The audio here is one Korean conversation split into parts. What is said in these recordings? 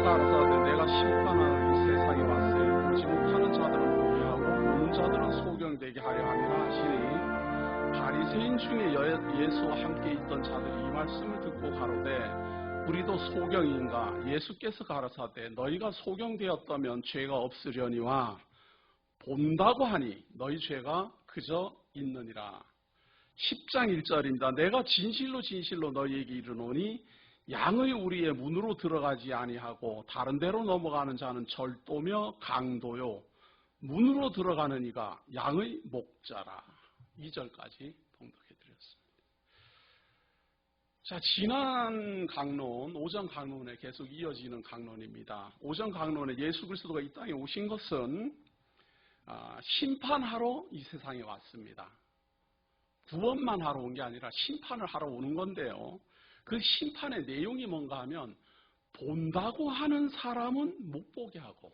가라사대 내가 심판하는 이 세상에 왔으니 보지 못하는 자들은 보게 하고 보는 자들은 소경되게 하려 함이라 하시니 바리새인 중에 예수와 함께 있던 자들이 이 말씀을 듣고 가로되 우리도 소경인가? 예수께서 가라사대 너희가 소경되었다면 죄가 없으려니와 본다고 하니 너희 죄가 그저 있느니라. 10장 1절입니다. 내가 진실로 진실로 너희에게 이르노니 양의 우리의 문으로 들어가지 아니하고 다른 데로 넘어가는 자는 절도며 강도요 문으로 들어가는 이가 양의 목자라. 2절까지 봉독해드렸습니다. 자, 지난 강론, 오전 강론에 계속 이어지는 강론입니다. 오전 강론에 예수 그리스도가 이 땅에 오신 것은 심판하러 이 세상에 왔습니다. 구원만 하러 온 게 아니라 심판을 하러 오는 건데요. 그 심판의 내용이 뭔가 하면 본다고 하는 사람은 못 보게 하고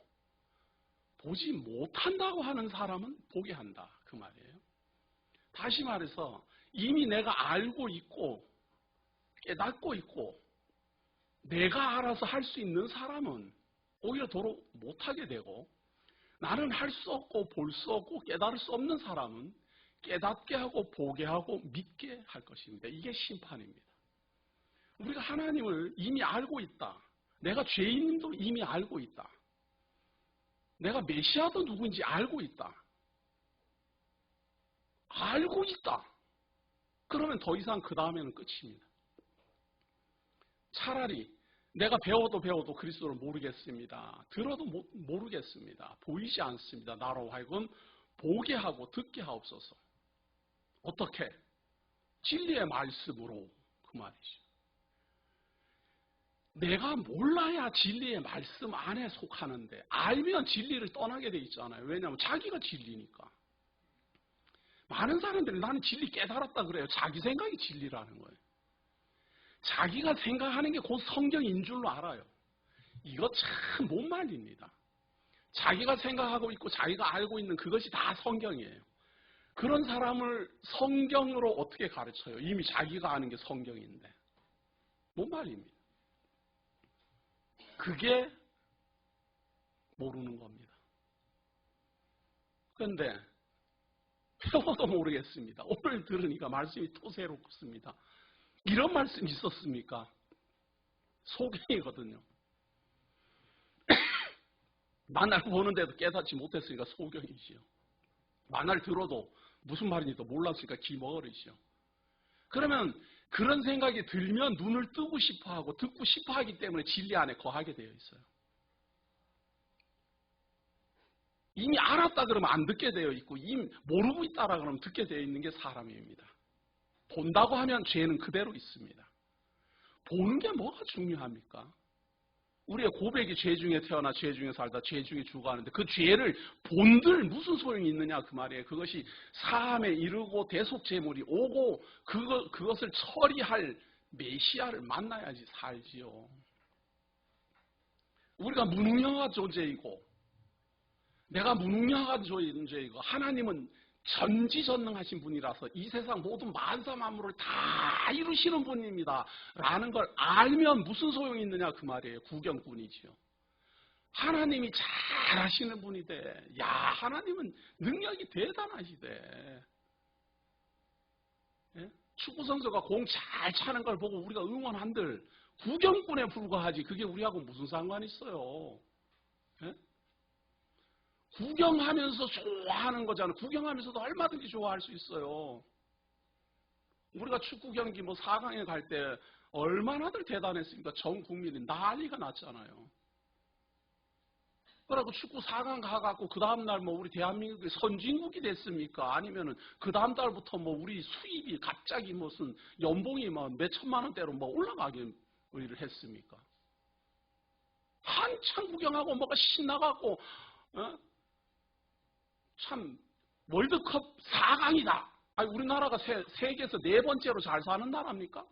보지 못한다고 하는 사람은 보게 한다. 그 말이에요. 다시 말해서 이미 내가 알고 있고 깨닫고 있고 내가 알아서 할 수 있는 사람은 오히려 도로 못하게 되고 나는 할 수 없고 볼 수 없고 깨달을 수 없는 사람은 깨닫게 하고 보게 하고 믿게 할 것입니다. 이게 심판입니다. 우리가 하나님을 이미 알고 있다. 내가 죄인임도 이미 알고 있다. 내가 메시아도 누구인지 알고 있다. 알고 있다. 그러면 더 이상 그 다음에는 끝입니다. 차라리 내가 배워도 그리스도를 모르겠습니다. 들어도 모르겠습니다. 보이지 않습니다. 나로 하여금 보게 하고 듣게 하옵소서. 어떻게? 진리의 말씀으로. 그 말이죠. 내가 몰라야 진리의 말씀 안에 속하는데 알면 진리를 떠나게 돼 있잖아요. 왜냐하면 자기가 진리니까. 많은 사람들이 나는 진리 깨달았다 그래요. 자기 생각이 진리라는 거예요. 자기가 생각하는 게 곧 성경인 줄로 알아요. 이거 참 못 말립니다. 자기가 생각하고 있고 자기가 알고 있는 그것이 다 성경이에요. 그런 사람을 성경으로 어떻게 가르쳐요? 이미 자기가 아는 게 성경인데. 못 말립니다. 그게 모르는 겁니다. 그런데 배워도 모르겠습니다. 오늘 들으니까 말씀이 또 새롭습니다. 이런 말씀이 있었습니까? 소경이거든요. 만날 보는데도 깨닫지 못했으니까 소경이지요. 만날 들어도 무슨 말인지도 몰랐으니까 기머거리지요. 그러면 그런 생각이 들면 눈을 뜨고 싶어하고 듣고 싶어하기 때문에 진리 안에 거하게 되어 있어요. 이미 알았다 그러면 안 듣게 되어 있고 이미 모르고 있다라 그러면 듣게 되어 있는 게 사람입니다. 본다고 하면 죄는 그대로 있습니다. 보는 게 뭐가 중요합니까? 우리의 고백이 죄 중에 태어나 죄 중에 살다 죄 중에 죽어가는데 그 죄를 본들 무슨 소용이 있느냐 그 말이에요. 그것이 사함에 이르고 대속제물이 오고 그것을 처리할 메시아를 만나야지 살지요. 우리가 무능력한 존재이고 내가 무능력한 존재이고 하나님은 전지전능하신 분이라서 이 세상 모든 만사 만물을 다 이루시는 분입니다. 라는 걸 알면 무슨 소용이 있느냐 그 말이에요. 구경꾼이지요. 하나님이 잘 하시는 분이대. 야, 하나님은 능력이 대단하시대. 예? 축구선수가 공 잘 차는 걸 보고 우리가 응원한들 구경꾼에 불과하지 그게 우리하고 무슨 상관이 있어요. 예? 구경하면서 좋아하는 거잖아요. 구경하면서도 얼마든지 좋아할 수 있어요. 우리가 축구 경기 4강에 갈 때 얼마나들 대단했습니까? 전 국민이 난리가 났잖아요. 그러고 축구 4강 가갖고 그 다음날 우리 대한민국이 선진국이 됐습니까? 아니면은 그 다음 달부터 우리 수입이 갑자기 무슨 연봉이 몇 천만 원대로 올라가기를 했습니까? 한참 구경하고 뭐가 신나갖고 참 월드컵 4강이다. 아니, 우리나라가 세계에서 4번째로 잘 사는 나라입니까?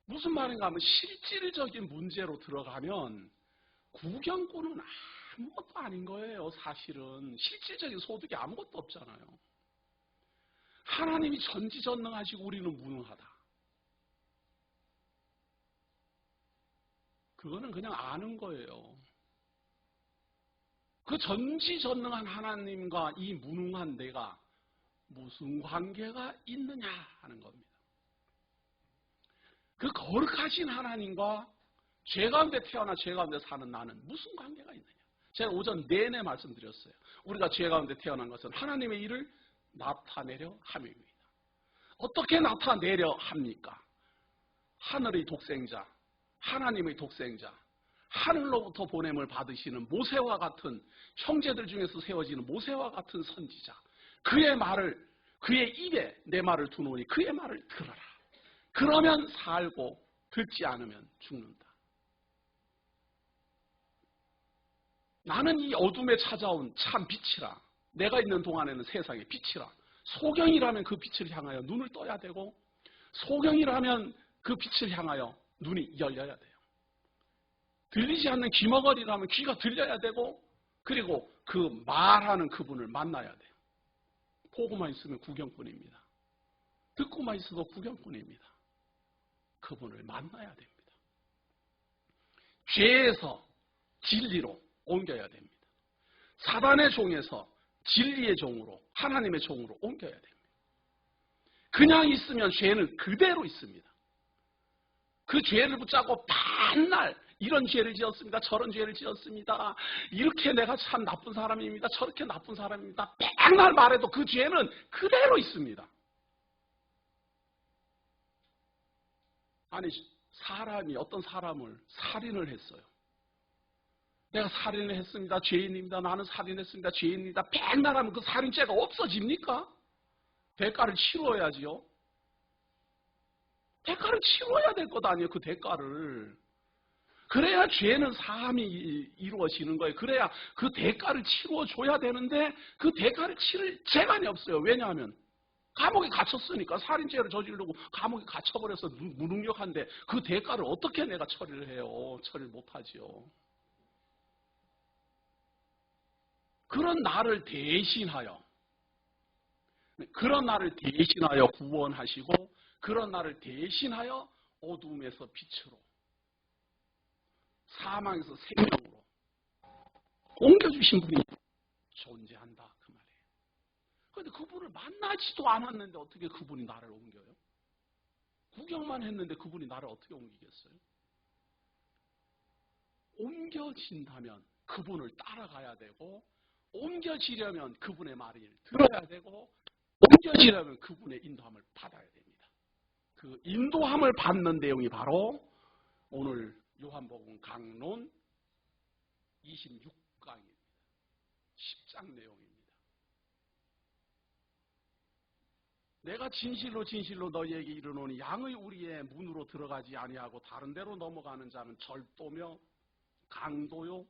무슨 말인가 하면 실질적인 문제로 들어가면 구경꾼은 아무것도 아닌 거예요. 사실은 실질적인 소득이 아무것도 없잖아요. 하나님이 전지전능하시고 우리는 무능하다. 그거는 그냥 아는 거예요. 그 전지전능한 하나님과 이 무능한 내가 무슨 관계가 있느냐 하는 겁니다. 그 거룩하신 하나님과 죄 가운데 태어나 죄 가운데 사는 나는 무슨 관계가 있느냐. 제가 오전 내내 말씀드렸어요. 우리가 죄 가운데 태어난 것은 하나님의 일을 나타내려 함입니다. 어떻게 나타내려 합니까? 하늘의 독생자, 하나님의 독생자, 하늘로부터 보냄을 받으시는 모세와 같은 형제들 중에서 세워지는 모세와 같은 선지자, 그의 말을, 그의 입에 내 말을 두노니 그의 말을 들어라. 그러면 살고 듣지 않으면 죽는다. 나는 이 어둠에 찾아온 참 빛이라. 내가 있는 동안에는 세상의 빛이라. 소경이라면 그 빛을 향하여 눈을 떠야 되고, 소경이라면 그 빛을 향하여 눈이 열려야 돼요. 들리지 않는 귀머거리라면 귀가 들려야 되고, 그리고 그 말하는 그분을 만나야 돼요. 보고만 있으면 구경꾼입니다. 듣고만 있어도 구경꾼입니다. 그분을 만나야 됩니다. 죄에서 진리로 옮겨야 됩니다. 사단의 종에서 진리의 종으로, 하나님의 종으로 옮겨야 됩니다. 그냥 있으면 죄는 그대로 있습니다. 그 죄를 붙잡고 반날 이런 죄를 지었습니다. 저런 죄를 지었습니다. 이렇게 내가 참 나쁜 사람입니다. 저렇게 나쁜 사람입니다. 백날 말해도 그 죄는 그대로 있습니다. 아니, 사람이 어떤 사람을 살인을 했어요. 내가 살인을 했습니다. 죄인입니다. 나는 살인했습니다. 죄인입니다. 백날 하면 그 살인죄가 없어집니까? 대가를 치러야지요. 대가를 치러야 될 것 아니에요. 그 대가를. 그래야 죄는 사함이 이루어지는 거예요. 그래야 그 대가를 치러줘야 되는데 그 대가를 치를 재간이 없어요. 왜냐하면 감옥에 갇혔으니까. 살인죄를 저지르고 감옥에 갇혀버려서 무능력한데 그 대가를 어떻게 내가 처리를 해요? 처리를 못하지요. 그런 나를 대신하여 구원하시고, 그런 나를 대신하여 어둠에서 빛으로, 사망에서 생명으로 옮겨주신 분이 존재한다, 그 말이에요. 그런데 그분을 만나지도 않았는데 어떻게 그분이 나를 옮겨요? 구경만 했는데 그분이 나를 어떻게 옮기겠어요? 옮겨진다면 그분을 따라가야 되고, 옮겨지려면 그분의 말을 들어야 되고, 옮겨지려면 그분의 인도함을 받아야 됩니다. 그 인도함을 받는 내용이 바로 오늘 요한복음 강론 26강입니다. 10장 내용입니다. 내가 진실로 진실로 너희에게 이르노니 양의 우리의 문으로 들어가지 아니하고 다른 데로 넘어가는 자는 절도며 강도요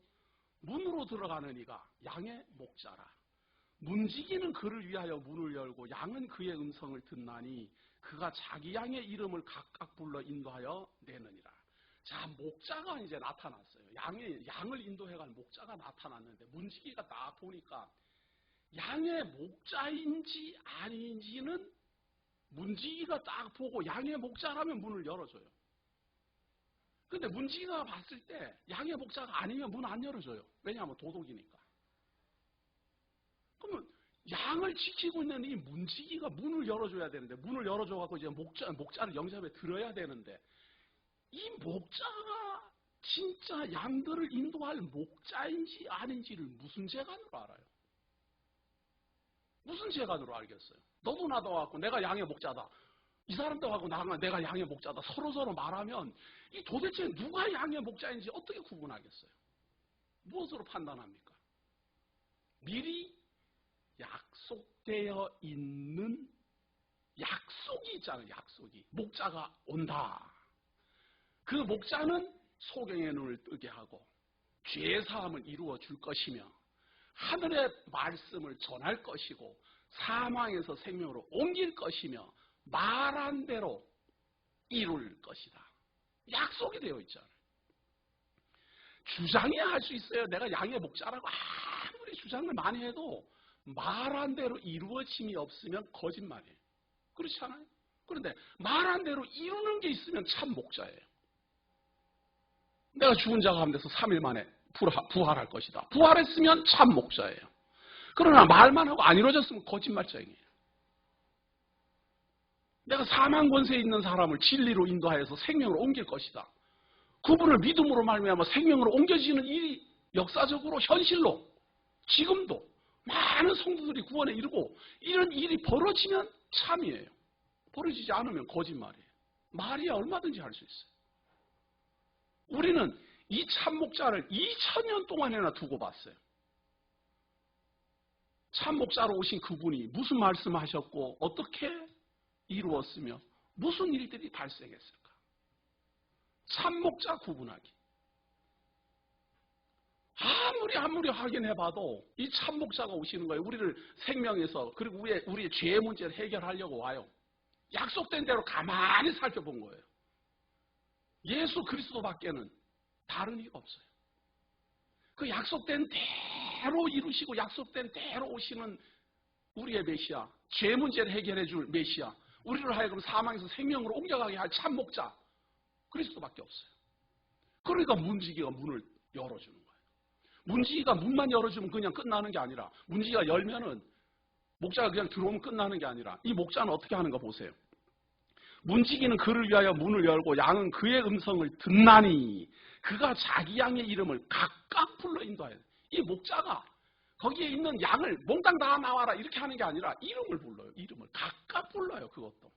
문으로 들어가는 이가 양의 목자라. 문지기는 그를 위하여 문을 열고 양은 그의 음성을 듣나니 그가 자기 양의 이름을 각각 불러 인도하여 내느니라. 자, 목자가 이제 나타났어요. 양을 인도해갈 목자가 나타났는데, 문지기가 딱 보니까 양의 목자인지 아닌지는 문지기가 딱 보고 양의 목자라면 문을 열어줘요. 근데 문지기가 봤을 때 양의 목자가 아니면 문 안 열어줘요. 왜냐하면 도둑이니까. 그러면 양을 지키고 있는 이 문지기가 문을 열어줘야 되는데, 문을 열어줘갖고 이제 목자를 영접에 들어야 되는데, 이 목자가 진짜 양들을 인도할 목자인지 아닌지를 무슨 재간으로 알아요? 무슨 재간으로 알겠어요? 너도 나도 와갖고 내가 양의 목자다. 이 사람도 하고 내가 양의 목자다. 서로서로 말하면 이 도대체 누가 양의 목자인지 어떻게 구분하겠어요? 무엇으로 판단합니까? 미리 약속되어 있는 약속이 있잖아요. 약속이. 목자가 온다. 그 목자는 소경의 눈을 뜨게 하고 죄사함을 이루어 줄 것이며 하늘의 말씀을 전할 것이고 사망에서 생명으로 옮길 것이며 말한 대로 이룰 것이다. 약속이 되어 있잖아요. 주장해야 할 수 있어요. 내가 양의 목자라고 아무리 주장을 많이 해도 말한 대로 이루어짐이 없으면 거짓말이에요. 그렇지 않아요? 그런데 말한 대로 이루는 게 있으면 참 목자예요. 내가 죽은 자 가운데서 3일 만에 부활할 것이다. 부활했으면 참 목자예요. 그러나 말만 하고 안 이루어졌으면 거짓말쟁이에요. 내가 사망 권세에 있는 사람을 진리로 인도하여서 생명으로 옮길 것이다. 그분을 믿음으로 말미암아 생명으로 옮겨지는 일이 역사적으로 현실로 지금도 많은 성도들이 구원에 이르고 이런 일이 벌어지면 참이에요. 벌어지지 않으면 거짓말이에요. 말이야 얼마든지 할 수 있어요. 우리는 이 참목자를 2000년 동안이나 두고 봤어요. 참목자로 오신 그분이 무슨 말씀하셨고 어떻게 이루었으며 무슨 일들이 발생했을까? 참목자 구분하기. 아무리 확인해봐도 이 참목자가 오시는 거예요. 우리를 생명에서 그리고 우리의 죄의 문제를 해결하려고 와요. 약속된 대로 가만히 살펴본 거예요. 예수 그리스도밖에는 다른 이가 없어요. 그 약속된 대로 이루시고 약속된 대로 오시는 우리의 메시아, 죄 문제를 해결해 줄 메시아, 우리를 하여금 사망에서 생명으로 옮겨가게 할 참목자 그리스도밖에 없어요. 그러니까 문지기가 문을 열어주는 거예요. 문지기가 문만 열어주면 그냥 끝나는 게 아니라 문지기가 열면은 목자가 그냥 들어오면 끝나는 게 아니라 이 목자는 어떻게 하는가 보세요. 문지기는 그를 위하여 문을 열고 양은 그의 음성을 듣나니 그가 자기 양의 이름을 각각 불러 인도해요. 이 목자가 거기에 있는 양을 몽땅 다 나와라 이렇게 하는 게 아니라 이름을 불러요. 이름을 각각 불러요. 그것도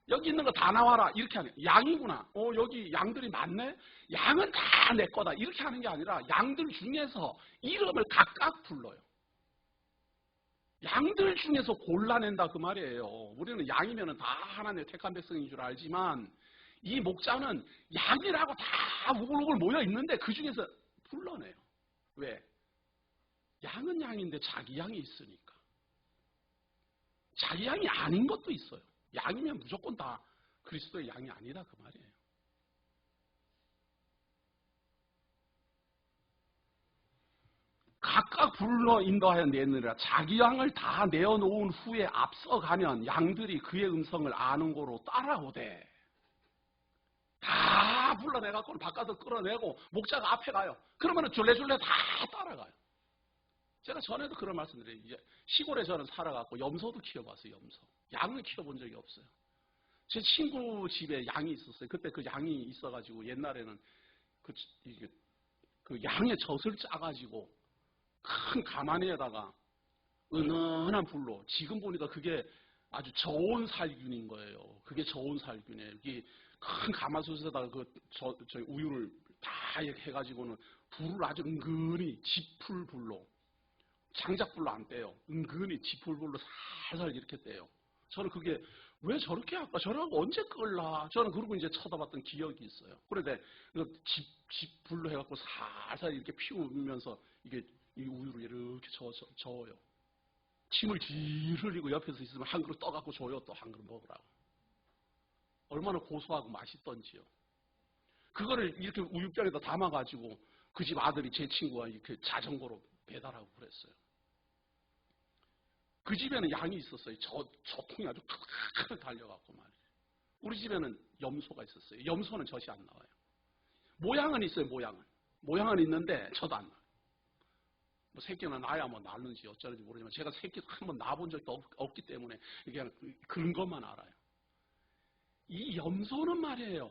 여기 있는 거 다 나와라 이렇게 하는 양이구나. 여기 양들이 많네. 양은 다 내 거다 이렇게 하는 게 아니라 양들 중에서 이름을 각각 불러요. 양들 중에서 골라낸다 그 말이에요. 우리는 양이면 다 하나님의 택한 백성인 줄 알지만 이 목자는 양이라고 다 우글우글 모여 있는데 그 중에서 불러내요. 왜? 양은 양인데 자기 양이 있으니까. 자기 양이 아닌 것도 있어요. 양이면 무조건 다 그리스도의 양이 아니다 그 말이에요. 각각 불러 인도하여 내느라 자기 양을 다 내어놓은 후에 앞서가면 양들이 그의 음성을 아는 거로 따라오되 다 불러내갖고 바깥으로 끌어내고 목자가 앞에 가요. 그러면 줄레줄레 다 따라가요. 제가 전에도 그런 말씀드려요. 이제 시골에 저는 살아갖고 염소도 키워봤어요. 염소. 양을 키워본 적이 없어요. 제 친구 집에 양이 있었어요. 그때 그 양이 있어가지고 옛날에는 그 양의 젖을 짜가지고 큰 가마니에다가 은은한 불로 지금 보니까 그게 아주 저온 살균인 거예요. 그게 저온 살균이에요. 이게 큰 가마솥에다가 저 우유를 다 해가지고는 불을 아주 은근히 지풀 불로 장작불로 안 떼요. 은근히 지풀불로 살살 이렇게 떼요. 저는 그게 왜 저렇게 할까? 저러고 언제 끌라? 저는 그러고 이제 쳐다봤던 기억이 있어요. 그런데 지불로 해갖고 살살 이렇게 피우면서 이게 이 우유를 이렇게 저어요. 침을 질 흘리고 옆에서 있으면 한 그릇 떠갖고 줘요. 또 한 그릇 먹으라고. 얼마나 고소하고 맛있던지요. 그거를 이렇게 우유병에다 담아가지고 그 집 아들이 제 친구가 이렇게 자전거로 배달하고 그랬어요. 그 집에는 양이 있었어요. 저 통이 아주 크게 달려갖고 말이에요. 우리 집에는 염소가 있었어요. 염소는 젖이 안 나와요. 모양은 있어요. 모양은 있는데 젖 안 나와요. 뭐 새끼는 나야 뭐 낳는지 어쩌는지 모르지만 제가 새끼 한번 낳아본 적이 없기 때문에 그냥 그런 것만 알아요. 이 염소는 말이에요.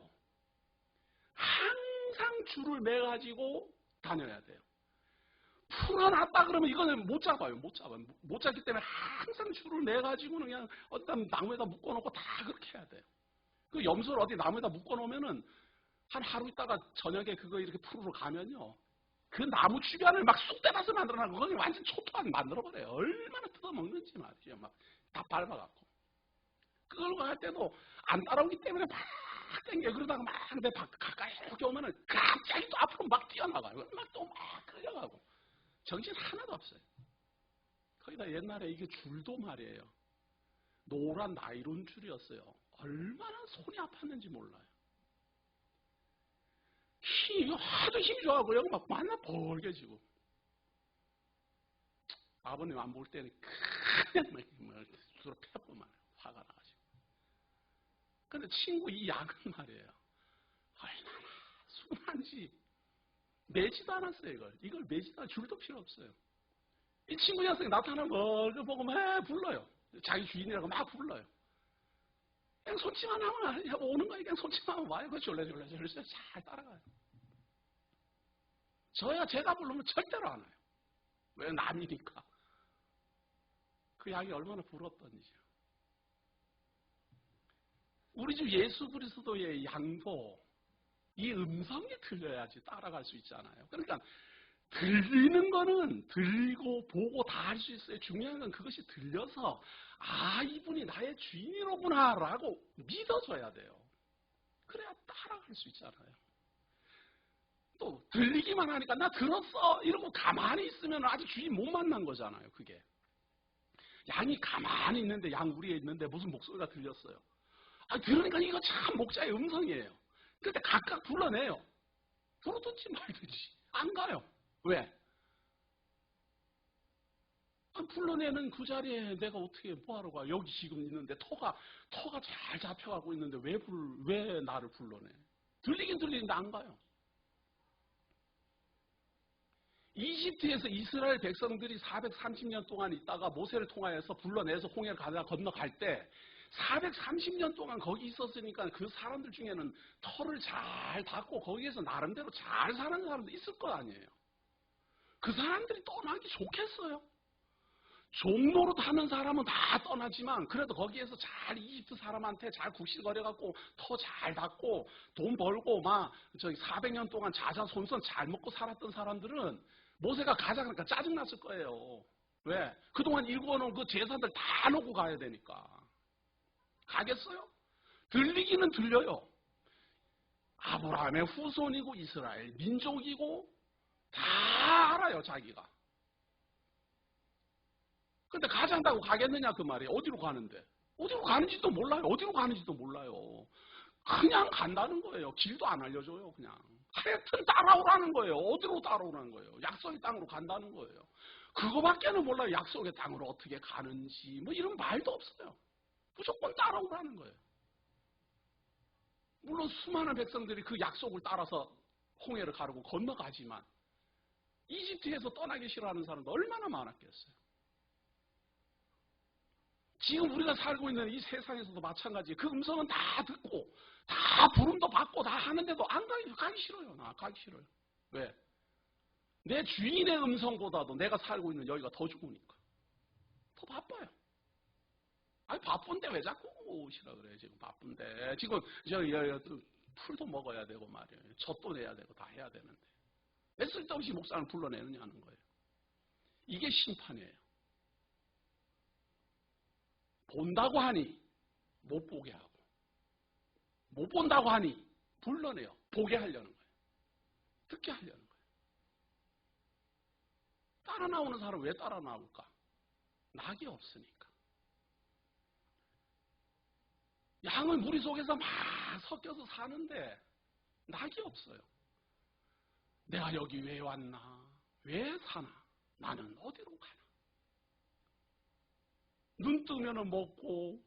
항상 줄을 매가지고 다녀야 돼요. 풀어놨다 그러면 이거는 못 잡아요. 못 잡기 때문에 항상 줄을 매가지고는 그냥 어떤 나무에다 묶어놓고 다 그렇게 해야 돼요. 그 염소를 어디 나무에다 묶어놓으면은 한 하루 있다가 저녁에 그거 이렇게 풀으러 가면요. 그 나무 주변을 막 쑥대밭을 만들어놔서 그건 완전 초토하게 만들어버려요. 얼마나 뜯어먹는지 말이죠. 막 다 밟아갖고. 그걸 할 때도 안 따라오기 때문에 막 땡겨. 그러다가 막 내 가까이 이렇게 오면은 갑자기 또 앞으로 막 뛰어나가요. 막 또 막 끌려가고. 정신 하나도 없어요. 거기다 옛날에 이게 줄도 말이에요. 노란 나이론 줄이었어요. 얼마나 손이 아팠는지 몰라요. 하도 힘이 좋아하고 여기 막 만나 벌게지고. 아버님 안 볼 때는 그냥 주로 패고만 화가 나가지고. 근데 친구 이 양은 말이에요. 얼마나 순한지 매지도 않았어요. 이걸 매지도 않아. 줄도 필요 없어요. 이 친구 녀석이 나타나는 걸 보고 막 불러요. 자기 주인이라고 막 불러요. 그냥 손짓만 하면 오는 거예요. 그냥 손짓만 하면 와요. 그 졸래졸래 잘 따라가요. 제가 부르면 절대로 안 와요. 왜? 남이니까. 그 양이 얼마나 부럽던지요. 우리 주 예수 그리스도의 양도 이 음성이 들려야지 따라갈 수 있잖아요. 그러니까 들리는 거는 들리고 보고 다 할 수 있어요. 중요한 건 그것이 들려서 아, 이분이 나의 주인이로구나 라고 믿어줘야 돼요. 그래야 따라갈 수 있잖아요. 또 들리기만 하니까 나 들었어 이러고 가만히 있으면 아직 주인 못 만난 거잖아요. 그게 양이 가만히 있는데, 양 우리에 있는데 무슨 목소리가 들렸어요. 아, 들으니까 이거 참 목자의 음성이에요. 그때 각각 불러내요. 들어든지 말든지 안 가요. 왜? 불러내는 그 자리에 내가 어떻게 뭐하러 가? 여기 지금 있는데 터가 잘 잡혀가고 있는데 왜 나를 불러내? 들리긴 들리는데 안 가요. 이집트에서 이스라엘 백성들이 430년 동안 있다가 모세를 통하여서 불러내서 홍해를 건너갈 때 430년 동안 거기 있었으니까 그 사람들 중에는 터를 잘 닫고 거기에서 나름대로 잘 사는 사람도 있을 거 아니에요. 그 사람들이 떠나기 좋겠어요? 종로로 타는 사람은 다 떠나지만 그래도 거기에서 잘 이집트 사람한테 잘 굽실거려갖고 터 잘 닫고 돈 벌고 막 400년 동안 자자손손 잘 먹고 살았던 사람들은 모세가 가자 그러니까 짜증났을 거예요. 왜? 그동안 일궈놓은 그 재산들 다 놓고 가야 되니까. 가겠어요? 들리기는 들려요. 아브라함의 후손이고 이스라엘 민족이고 다 알아요, 자기가. 근데 가장다고 가겠느냐 그 말이에요. 어디로 가는데? 어디로 가는지도 몰라요. 어디로 가는지도 몰라요. 그냥 간다는 거예요. 길도 안 알려줘요. 그냥. 하여튼 따라오라는 거예요. 어디로 따라오라는 거예요. 약속의 땅으로 간다는 거예요. 그거밖에는 몰라요. 약속의 땅으로 어떻게 가는지 뭐 이런 말도 없어요. 무조건 따라오라는 거예요. 물론 수많은 백성들이 그 약속을 따라서 홍해를 가르고 건너가지만 이집트에서 떠나기 싫어하는 사람도 얼마나 많았겠어요. 지금 우리가 살고 있는 이 세상에서도 마찬가지예요. 그 음성은 다 듣고 다 부름도 받고 다 하는데도 안 가기 싫어요. 나 가기 싫어요. 왜? 내 주인의 음성보다도 내가 살고 있는 여기가 더 좋으니까. 더 바빠요. 아니 바쁜데 왜 자꾸 오시라 그래요. 지금 바쁜데. 지금 풀도 먹어야 되고 말이에요. 젖도 내야 되고 다 해야 되는데. 왜 쓸데없이 목사를 불러내느냐는 거예요. 이게 심판이에요. 본다고 하니 못 보게 하고 못 본다고 하니 불러내요. 보게 하려는 거예요. 듣게 하려는 거예요. 따라 나오는 사람 왜 따라 나올까? 낙이 없으니까. 양은 무리 속에서 막 섞여서 사는데 낙이 없어요. 내가 여기 왜 왔나? 왜 사나? 나는 어디로 가나? 눈 뜨면 먹고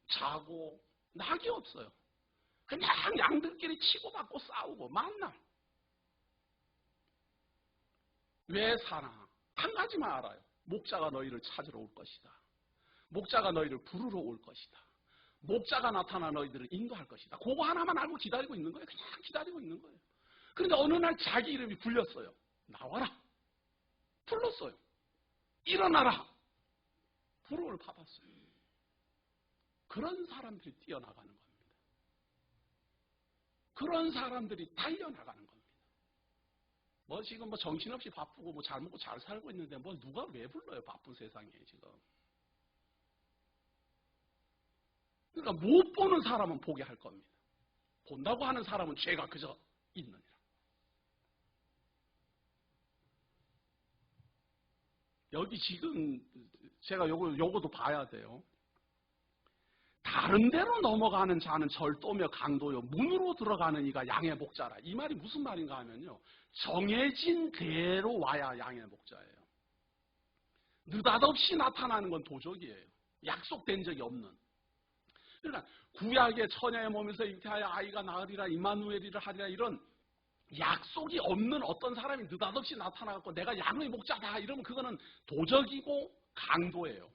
자고 낙이 없어요. 그냥 양들끼리 치고받고 싸우고 만날. 왜 사나? 한 가지만 알아요. 목자가 너희를 찾으러 올 것이다. 목자가 너희를 부르러 올 것이다. 목자가 나타나 너희들을 인도할 것이다. 그거 하나만 알고 기다리고 있는 거예요. 그냥 기다리고 있는 거예요. 그런데 어느 날 자기 이름이 불렸어요. 나와라. 불렀어요. 일어나라. 부름을 받았어요. 그런 사람들이 뛰어나가는 겁니다. 그런 사람들이 달려나가는 겁니다. 뭐 지금 뭐 정신없이 바쁘고 뭐 잘 먹고 잘 살고 있는데 뭐 누가 왜 불러요? 바쁜 세상에 지금. 그러니까 못 보는 사람은 보게 할 겁니다. 본다고 하는 사람은 죄가 그저 있느니라. 여기 지금 제가 요거도 봐야 돼요. 다른 데로 넘어가는 자는 절도며 강도요 문으로 들어가는 이가 양의 목자라. 이 말이 무슨 말인가 하면요. 정해진 대로 와야 양의 목자예요. 느닷없이 나타나는 건 도적이에요. 약속된 적이 없는. 그러니까 구약의 처녀의 몸에서 잉태하여 아이가 낳으리라 임마누엘이라 하리라 이런 약속이 없는 어떤 사람이 느닷없이 나타나고 내가 양의 목자다 이러면 그거는 도적이고 강도예요.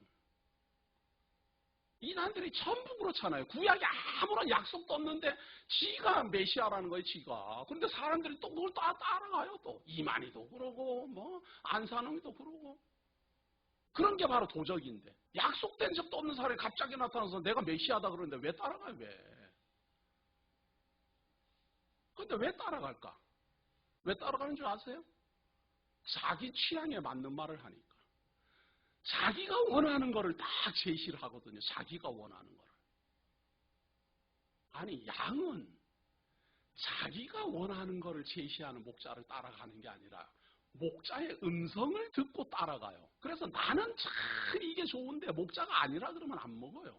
이단들이 전부 그렇잖아요. 구약에 아무런 약속도 없는데 지가 메시아라는 거예요, 지가. 그런데 사람들이 또 그걸 따라가요. 또 이만희도 그러고 뭐 안산홍이도 그러고. 그런 게 바로 도적인데 약속된 적도 없는 사람이 갑자기 나타나서 내가 메시아다 그러는데 왜 따라가요? 왜? 그런데 왜 따라갈까? 왜 따라가는 줄 아세요? 자기 취향에 맞는 말을 하니까. 자기가 원하는 거를 딱 제시를 하거든요. 자기가 원하는 거를. 아니 양은 자기가 원하는 거를 제시하는 목자를 따라가는 게 아니라 목자의 음성을 듣고 따라가요. 그래서 나는 참 이게 좋은데 목자가 아니라 그러면 안 먹어요.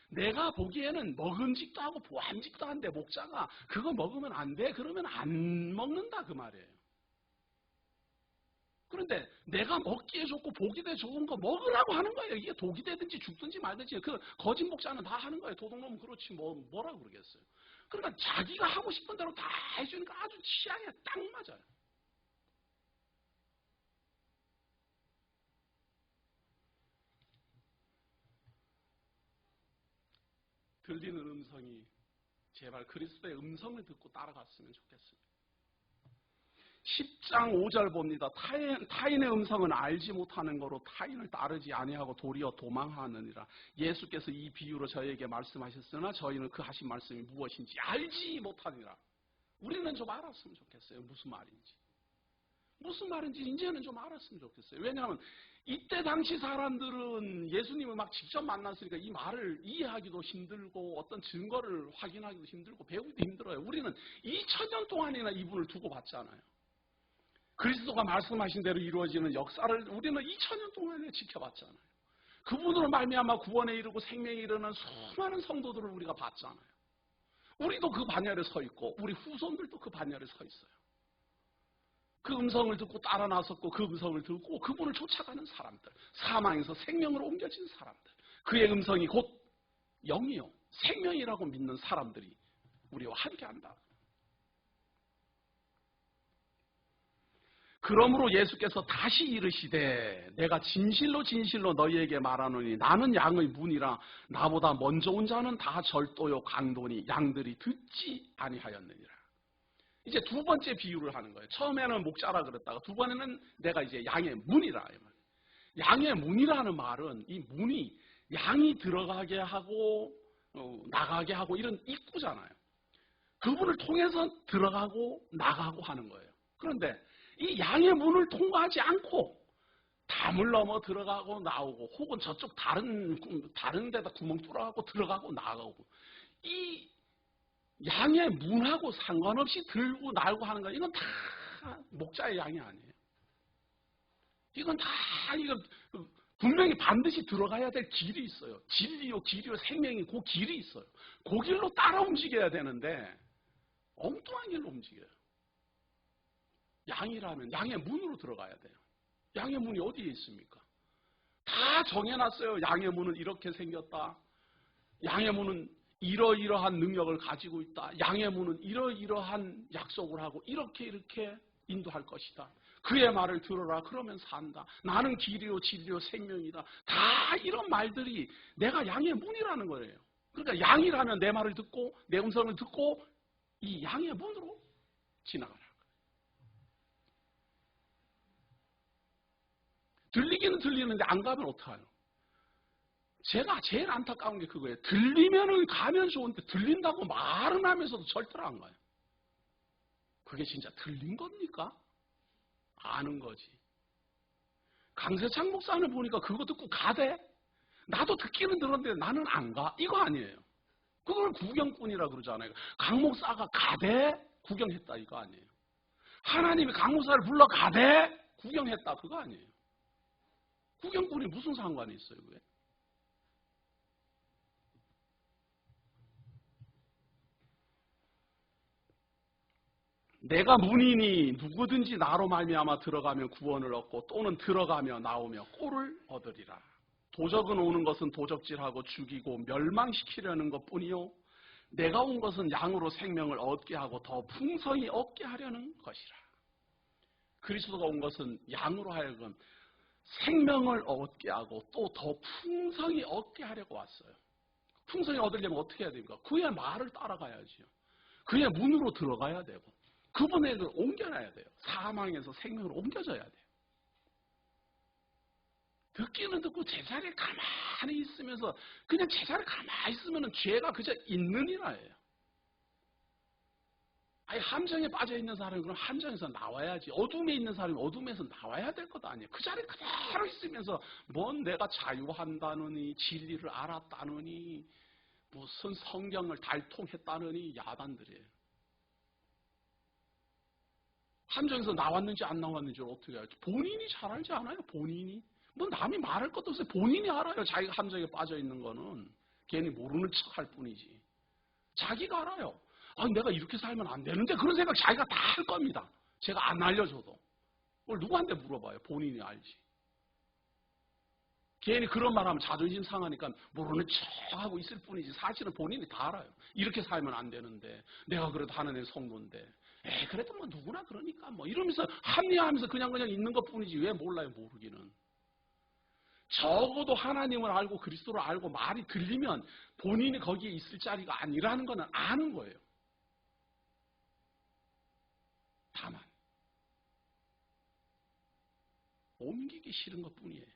내가 보기에는 먹음직도 하고 보암직도 한데 목자가 그거 먹으면 안 돼 그러면 안 먹는다 그 말이에요. 그런데 내가 먹기에 좋고 보기에 좋은 거 먹으라고 하는 거예요. 이게 독이 되든지 죽든지 말든지 그 거짓 목자는 다 하는 거예요. 도둑놈은 그렇지 뭐라고 그러겠어요. 그러니까 자기가 하고 싶은 대로 다 해주니까 아주 취향에 딱 맞아요. 들리는 음성이 제발 그리스도의 음성을 듣고 따라갔으면 좋겠습니다. 10장 5절 봅니다. 타인의 음성은 알지 못하는 거로 타인을 따르지 아니하고 도리어 도망하느니라. 예수께서 이 비유로 저희에게 말씀하셨으나 저희는 그 하신 말씀이 무엇인지 알지 못하니라. 우리는 좀 알았으면 좋겠어요. 무슨 말인지. 무슨 말인지 이제는 좀 알았으면 좋겠어요. 왜냐하면 이때 당시 사람들은 예수님을 막 직접 만났으니까 이 말을 이해하기도 힘들고 어떤 증거를 확인하기도 힘들고 배우기도 힘들어요. 우리는 2000년 동안이나 이분을 두고 봤잖아요. 그리스도가 말씀하신 대로 이루어지는 역사를 우리는 2000년 동안에 지켜봤잖아요. 그분으로 말미암아 구원에 이르고 생명에 이르는 수많은 성도들을 우리가 봤잖아요. 우리도 그 반열에 서 있고 우리 후손들도 그 반열에 서 있어요. 그 음성을 듣고 따라 나섰고 그 음성을 듣고 그분을 쫓아가는 사람들, 사망에서 생명으로 옮겨진 사람들, 그의 음성이 곧 영이요 생명이라고 믿는 사람들이 우리와 함께한다. 그러므로 예수께서 다시 이르시되 내가 진실로 진실로 너희에게 말하노니 나는 양의 문이라 나보다 먼저 온 자는 다 절도요 강도니 양들이 듣지 아니하였느니라. 이제 두 번째 비유를 하는 거예요. 처음에는 목자라 그랬다가 두 번에는 내가 이제 양의 문이라. 양의 문이라는 말은 이 문이 양이 들어가게 하고 나가게 하고 이런 입구잖아요. 그분을 통해서 들어가고 나가고 하는 거예요. 그런데 이 양의 문을 통과하지 않고 담을 넘어 들어가고 나오고 혹은 저쪽 다른 데다 구멍 뚫어가고 들어가고 나가고 이 양의 문하고 상관없이 들고 날고 하는 거 이건 다 목자의 양이 아니에요. 이건 다 분명히 반드시 들어가야 될 길이 있어요. 진리요 길이요 생명이 그 길이 있어요. 그 길로 따라 움직여야 되는데 엉뚱한 길로 움직여요. 양이라면 양의 문으로 들어가야 돼요. 양의 문이 어디에 있습니까? 다 정해놨어요. 양의 문은 이렇게 생겼다. 양의 문은 이러이러한 능력을 가지고 있다. 양의 문은 이러이러한 약속을 하고 이렇게 인도할 것이다. 그의 말을 들어라. 그러면 산다. 나는 길이요 진리요 생명이다. 다 이런 말들이 내가 양의 문이라는 거예요. 그러니까 양이라면 내 말을 듣고 내 음성을 듣고 이 양의 문으로 지나가라. 들리기는 들리는데 안 가면 어떡해요? 제가 제일 안타까운 게 그거예요. 들리면은 가면 좋은데 들린다고 말은 하면서도 절대로 안 가요. 그게 진짜 들린 겁니까? 아는 거지. 강세창 목사를 보니까 그거 듣고 가대? 나도 듣기는 들었는데 나는 안 가? 이거 아니에요. 그걸 구경꾼이라 그러잖아요. 강 목사가 가대? 구경했다 이거 아니에요. 하나님이 강 목사를 불러 가대? 구경했다 그거 아니에요. 구경꾼이 무슨 상관이 있어요, 그게? 내가 문이니 누구든지 나로 말미암아 들어가면 구원을 얻고 또는 들어가며 나오며 꼴을 얻으리라. 도적은 오는 것은 도적질하고 죽이고 멸망시키려는 것뿐이요 내가 온 것은 양으로 생명을 얻게 하고 더 풍성히 얻게 하려는 것이라. 그리스도가 온 것은 양으로 하여금 생명을 얻게 하고 또 더 풍성히 얻게 하려고 왔어요. 풍성히 얻으려면 어떻게 해야 됩니까? 그의 말을 따라가야지요. 그의 문으로 들어가야 되고 그분의 그 옮겨놔야 돼요. 사망에서 생명으로 옮겨져야 돼요. 듣기는 듣고 제자리에 가만히 있으면서 그냥 제자리에 가만히 있으면 죄가 그저 있느니라예요. 아니 함정에 빠져 있는 사람이 그럼 함정에서 나와야지. 어둠에 있는 사람이 어둠에서 나와야 될 것 아니에요. 그 자리에 그대로 있으면서 뭔 내가 자유한다느니 진리를 알았다느니 무슨 성경을 달통했다느니 야단들이에요. 함정에서 나왔는지 안 나왔는지를 어떻게 알지? 본인이 잘 알지 않아요? 본인이. 뭐 남이 말할 것도 없어요. 본인이 알아요. 자기가 함정에 빠져 있는 거는. 괜히 모르는 척 할 뿐이지. 자기가 알아요. 아, 내가 이렇게 살면 안 되는데 그런 생각 자기가 다 할 겁니다. 제가 안 알려줘도. 그걸 누구한테 물어봐요. 본인이 알지. 괜히 그런 말 하면 자존심 상하니까 모르는 척 하고 있을 뿐이지 사실은 본인이 다 알아요. 이렇게 살면 안 되는데 내가 그래도 하나님의 성도인데 그래도 뭐 누구나 그러니까 뭐 이러면서 합리화하면서 그냥 있는 것 뿐이지 왜 몰라요. 모르기는. 적어도 하나님을 알고 그리스도를 알고 말이 들리면 본인이 거기에 있을 자리가 아니라는 거는 아는 거예요. 다만 옮기기 싫은 것 뿐이에요.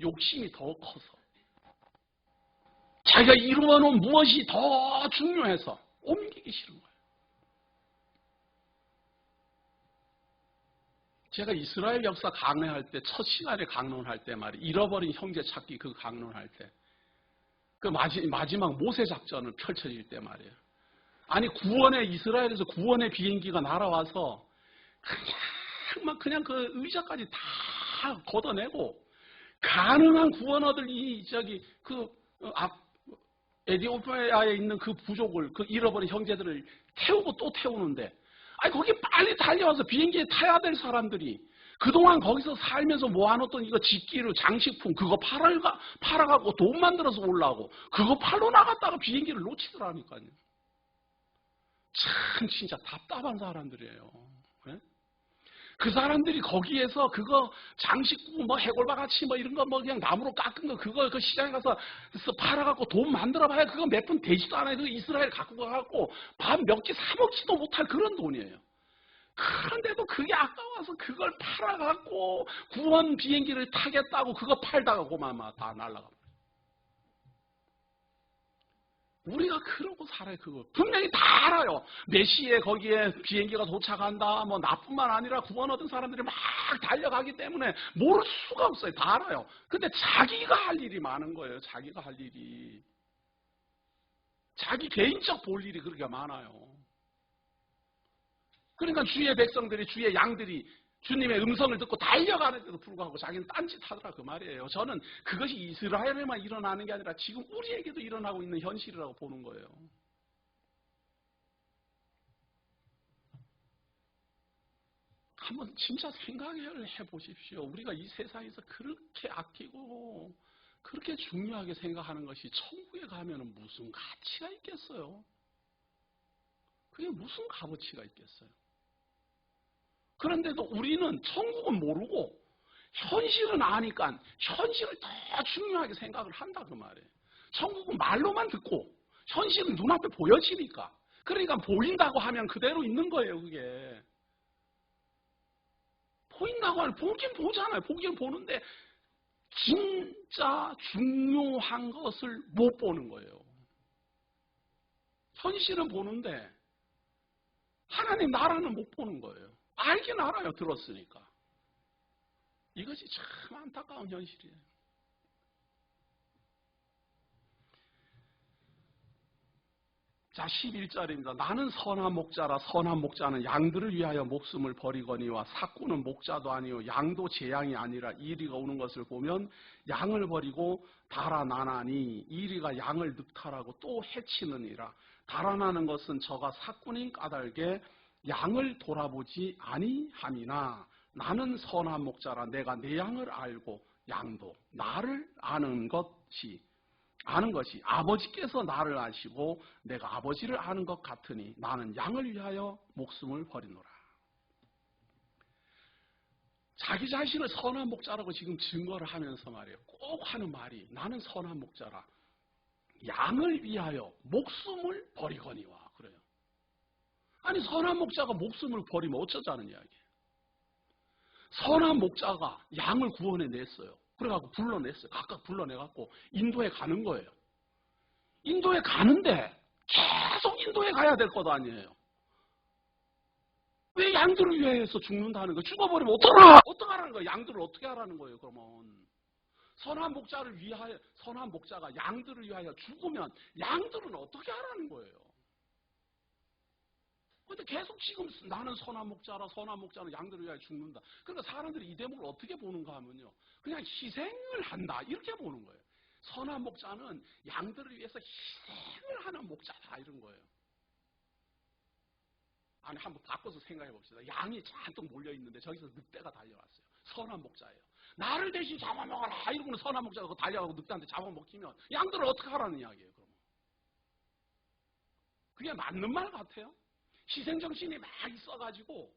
욕심이 더 커서 자기가 이루어놓은 무엇이 더 중요해서 옮기기 싫은 거예요. 제가 이스라엘 역사 강론할 때 첫 시간에 강론할 때 말이에요. 잃어버린 형제 찾기 그 강론할 때 그 마지막 모세 작전을 펼쳐질 때 말이에요. 아니 이스라엘에서 구원의 비행기가 날아와서 그냥 그 의자까지 다 걷어내고 가능한 구원 얻을 에디오피아에 있는 그 부족을 그 잃어버린 형제들을 태우고 또 태우는데 아니 거기 빨리 달려와서 비행기에 타야 될 사람들이 그동안 거기서 살면서 모아놓던 이거 집기류 장식품 그거 팔아갖고 돈 만들어서 올라오고 그거 팔러 나갔다가 비행기를 놓치더라니까요. 참 진짜 답답한 사람들이에요. 네? 그 사람들이 거기에서 그거 장식구 뭐 해골바같이 뭐 이런 거 뭐 그냥 나무로 깎은 거 그거 그 시장에 가서 팔아갖고 돈 만들어봐야 그거 몇 푼 되지도 않아요. 그 이스라엘 갖고 가갖고 밥 몇 끼 사 먹지도 못할 그런 돈이에요. 그런데도 그게 아까워서 그걸 팔아갖고 구원 비행기를 타겠다고 그거 팔다가 고마마 다 날라가. 우리가 그러고 살아요. 그거 분명히 다 알아요. 몇 시에 거기에 비행기가 도착한다. 뭐 나뿐만 아니라 구원 얻은 사람들이 막 달려가기 때문에 모를 수가 없어요. 다 알아요. 근데 자기가 할 일이 많은 거예요. 자기가 할 일이. 자기 개인적 볼 일이 그렇게 많아요. 그러니까 주의 백성들이 주의 양들이 주님의 음성을 듣고 달려가는데도 불구하고 자기는 딴짓하더라 그 말이에요. 저는 그것이 이스라엘에만 일어나는 게 아니라 지금 우리에게도 일어나고 있는 현실이라고 보는 거예요. 한번 진짜 생각을 해보십시오. 우리가 이 세상에서 그렇게 아끼고 그렇게 중요하게 생각하는 것이 천국에 가면 무슨 가치가 있겠어요? 그게 무슨 값어치가 있겠어요? 그런데도 우리는 천국은 모르고 현실은 아니까 현실을 더 중요하게 생각을 한다 그 말이에요. 천국은 말로만 듣고 현실은 눈앞에 보여지니까. 그러니까 보인다고 하면 그대로 있는 거예요. 그게. 보인다고 하면 보긴 보잖아요. 보긴 보는데 진짜 중요한 것을 못 보는 거예요. 현실은 보는데 하나님 나라는 못 보는 거예요. 알긴 알아요. 들었으니까. 이것이 참 안타까운 현실이에요. 자, 11절입니다. 나는 선한 목자라. 선한 목자는 양들을 위하여 목숨을 버리거니와 삭구는 목자도 아니요 양도 제 양이 아니라 이리가 오는 것을 보면 양을 버리고 달아나나니 이리가 양을 늑탈하고 또 해치느니라. 달아나는 것은 저가 삭구님 까닭에 양을 돌아보지 아니함이나 나는 선한 목자라. 내가 내 양을 알고 양도 나를 아는 것이 아는 것이 아버지께서 나를 아시고 내가 아버지를 아는 것 같으니 나는 양을 위하여 목숨을 버리노라. 자기 자신을 선한 목자라고 지금 증거를 하면서 말이에요. 꼭 하는 말이 나는 선한 목자라. 양을 위하여 목숨을 버리거니와 그래요. 아니 선한 목자가 목숨을 버리면 어쩌자는 이야기예요. 선한 목자가 양을 구원해냈어요. 그래갖고 불러냈어요. 각각 불러내갖고 인도에 가는 거예요. 인도에 가는데 계속 인도에 가야 될 것도 아니에요. 왜 양들을 위해서 죽는다는 거예요? 죽어버리면 어떡하라는 거예요? 양들을 어떻게 하라는 거예요, 그러면? 선한 목자를 위하여, 선한 목자가 양들을 위하여 죽으면 양들은 어떻게 하라는 거예요? 근데 계속 지금 나는 선한 목자라, 선한 목자는 양들을 위하여 죽는다. 그러니까 사람들이 이 대목을 어떻게 보는가 하면요. 그냥 희생을 한다. 이렇게 보는 거예요. 선한 목자는 양들을 위해서 희생을 하는 목자다. 이런 거예요. 아니, 한번 바꿔서 생각해 봅시다. 양이 잔뜩 몰려있는데 저기서 늑대가 달려왔어요. 선한 목자예요. 나를 대신 잡아먹어라. 이러고는 선한 목자가 달려가고 늑대한테 잡아먹히면 양들을 어떻게 하라는 이야기예요, 그러면. 그게 맞는 말 같아요? 희생정신이 막 있어가지고,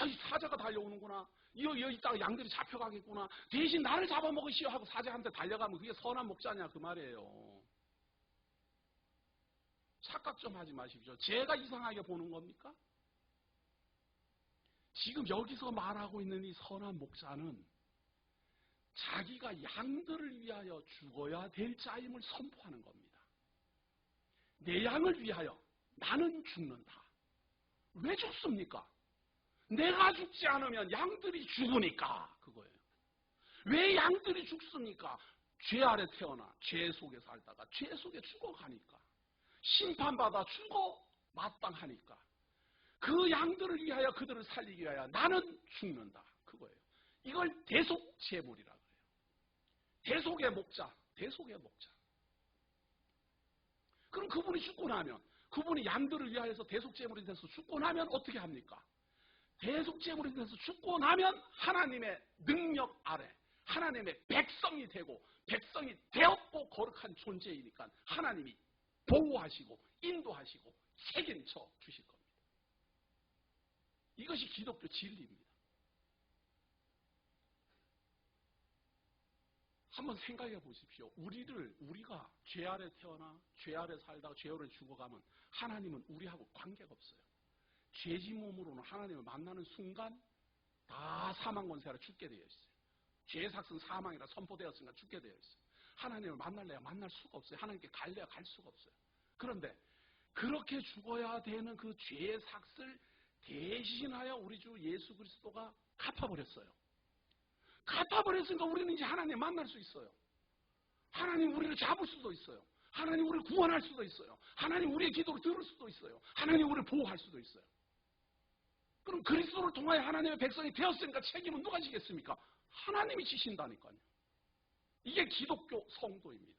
이 사자가 달려오는구나. 여기 있다가 양들이 잡혀가겠구나. 대신 나를 잡아먹으시오 하고 사자한테 달려가면 그게 선한 목자냐, 그 말이에요. 착각 좀 하지 마십시오. 제가 이상하게 보는 겁니까? 지금 여기서 말하고 있는 이 선한 목자는 자기가 양들을 위하여 죽어야 될 자임을 선포하는 겁니다. 내 양을 위하여 나는 죽는다. 왜 죽습니까? 내가 죽지 않으면 양들이 죽으니까 그거예요. 왜 양들이 죽습니까? 죄 아래 태어나 죄 속에 살다가 죄 속에 죽어가니까. 심판받아 죽어 마땅하니까. 그 양들을 위하여 그들을 살리기 위하여 나는 죽는다. 그거예요. 이걸 대속제물이라 그래요. 대속의 목자, 대속의 목자. 그럼 그분이 죽고 나면, 그분이 양들을 위하여서 대속제물이 돼서 죽고 나면 어떻게 합니까? 대속제물이 돼서 죽고 나면 하나님의 능력 아래 하나님의 백성이 되고 백성이 되었고 거룩한 존재이니까 하나님이 보호하시고 인도하시고 책임져 주실 겁니다. 이것이 기독교 진리입니다. 한번 생각해 보십시오. 우리가 죄 아래 태어나 죄 아래 살다가 죄 아래 죽어가면 하나님은 우리하고 관계가 없어요. 죄진 몸으로는 하나님을 만나는 순간 다 사망 권세하러 죽게 되어 있어요. 죄의 삭은 사망이라 선포되었으니까 죽게 되어 있어요. 하나님을 만날래야 만날 수가 없어요. 하나님께 갈래야 갈 수가 없어요. 그런데 그렇게 죽어야 되는 그 죄의 삭을 대신하여 우리 주 예수 그리스도가 갚아버렸어요. 갚아버렸으니까 우리는 이제 하나님 만날 수 있어요. 하나님 우리를 잡을 수도 있어요. 하나님 우리를 구원할 수도 있어요. 하나님 우리의 기도를 들을 수도 있어요. 하나님 우리를 보호할 수도 있어요. 그럼 그리스도를 통하여 하나님의 백성이 되었으니까 책임은 누가 지겠습니까? 하나님이 지신다니까요. 이게 기독교 성도입니다.